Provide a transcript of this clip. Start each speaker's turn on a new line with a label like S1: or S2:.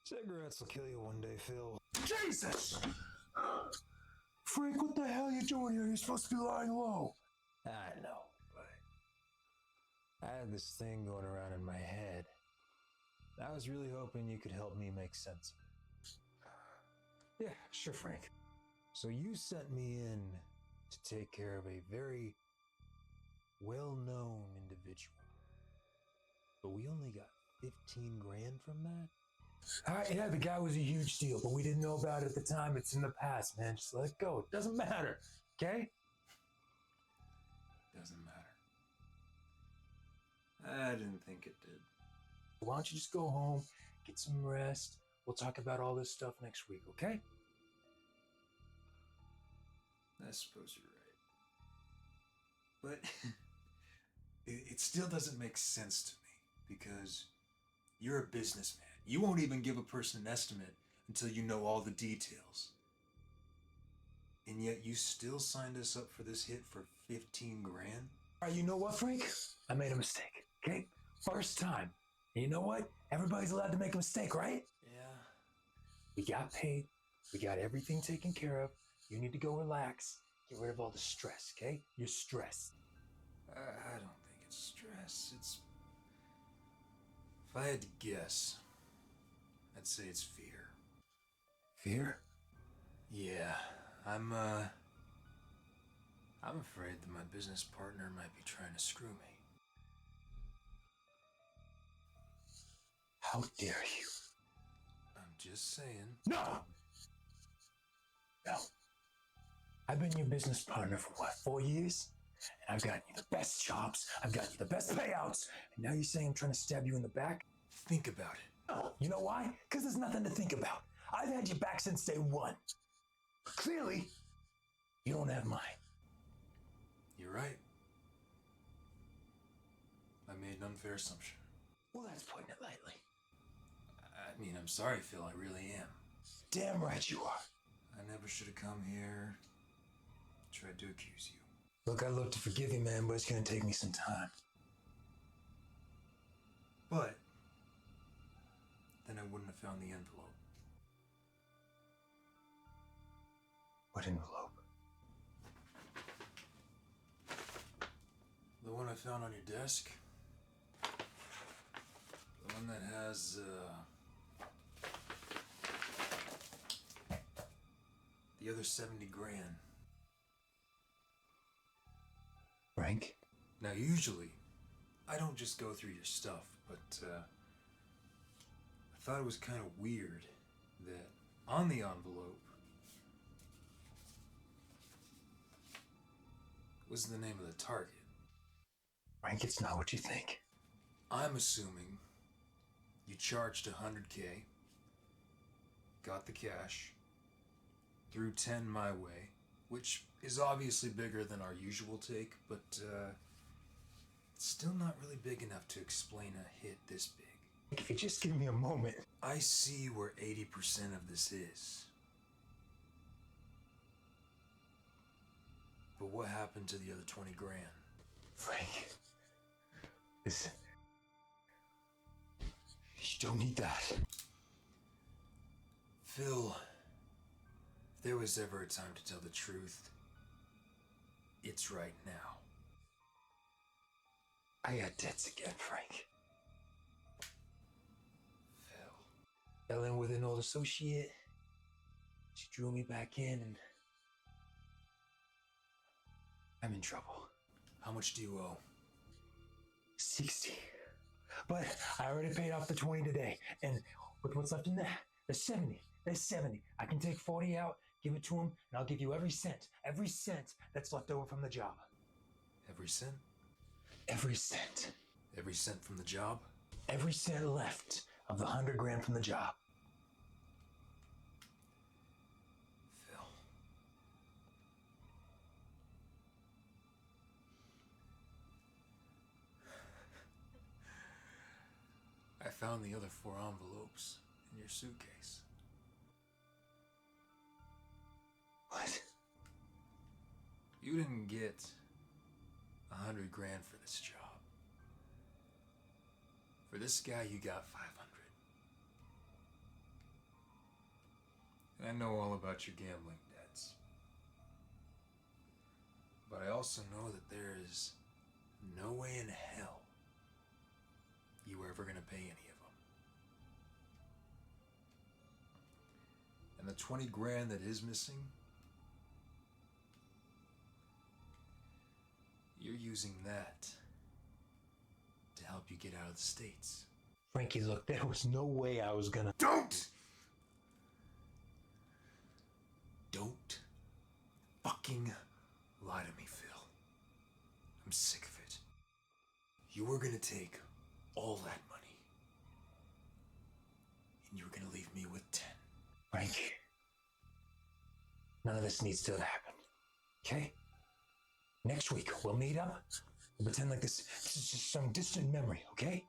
S1: Cigarettes will kill you one day, Phil.
S2: Jesus! Frank, what the hell are you doing here? You're supposed to be lying low.
S1: I know, but I had this thing going around in my head. I was really hoping you could help me make sense of it.
S2: Yeah, sure, Frank.
S1: So you sent me in to take care of a very well-known individual. But we only got 15 grand from that?
S2: Yeah, the guy was a huge deal, but we didn't know about it at the time. It's in the past, man. Just let it go. It doesn't matter, okay?
S1: Doesn't matter. I didn't think it did.
S2: Why don't you just go home, get some rest. We'll talk about all this stuff next week, okay?
S1: I suppose you're right. But it still doesn't make sense to me, because you're a businessman. You won't even give a person an estimate until you know all the details. And yet you still signed us up for this hit for 15 grand?
S2: All right, you know what, Frank? I made a mistake, okay? First time. And you know what? Everybody's allowed to make a mistake, right?
S1: Yeah.
S2: We got paid. We got everything taken care of. You need to go relax. Get rid of all the stress, okay? You're stressed.
S1: I don't think it's stress. If I had to guess, I'd say it's fear.
S2: Fear?
S1: Yeah, I'm afraid that my business partner might be trying to screw me.
S2: How dare you?
S1: I'm just saying.
S2: No! No. I've been your business partner for what, 4 years? And I've gotten you the best jobs, I've gotten you the best payouts, and now you're saying I'm trying to stab you in the back?
S1: Think about it.
S2: No, you know why? Because there's nothing to think about. I've had your back since day one. Clearly, you don't have mine.
S1: You're right. I made an unfair assumption.
S2: Well, that's putting it lightly.
S1: I mean, I'm sorry, Phil, I really am.
S2: Damn right you are.
S1: I never should have come here, tried to accuse you.
S2: Look, I'd love to forgive you, man, but it's gonna take me some time.
S1: But then I wouldn't have found the envelope.
S2: What envelope?
S1: The one I found on your desk. The one that has, the other 70 grand.
S2: Frank?
S1: Now, usually, I don't just go through your stuff, but, I thought it was kind of weird that on the envelope was the name of the target.
S2: Frank, it's not what you think.
S1: I'm assuming you charged $100K, got the cash, threw 10 my way, which is obviously bigger than our usual take, but it's still not really big enough to explain a hit this big.
S2: If you just give me a moment.
S1: I see where 80% of this is. But what happened to the other 20 grand?
S2: Frank, listen. You don't need that.
S1: Phil, if there was ever a time to tell the truth, it's right now.
S2: I got debts again, Frank.
S1: Phil.
S2: Fell in with an old associate. She drew me back in and I'm in trouble.
S1: How much do you owe?
S2: 60. But I already paid off the 20 today. And with what's left in there, there's 70. There's 70. I can take 40 out, give it to him, and I'll give you every cent that's left over from the job.
S1: Every cent?
S2: Every cent.
S1: Every cent from the job?
S2: Every cent left of the 100 grand from the job.
S1: Phil. I found the other 4 envelopes in your suitcase.
S2: What?
S1: You didn't get 100 grand for this job. For this guy, you got 500. I know all about your gambling debts. But I also know that there is no way in hell you were ever going to pay any of them. And the 20 grand that is missing, you're using that to help you get out of the States.
S2: Frankie, look, there was no way I was gonna.
S1: Don't fucking lie to me, Phil. I'm sick of it. You were gonna take all that money, and you were gonna leave me with 10.
S2: Frankie, none of this needs to have happened. Okay? Next week, we'll meet up. We'll pretend like this is just some distant memory, okay?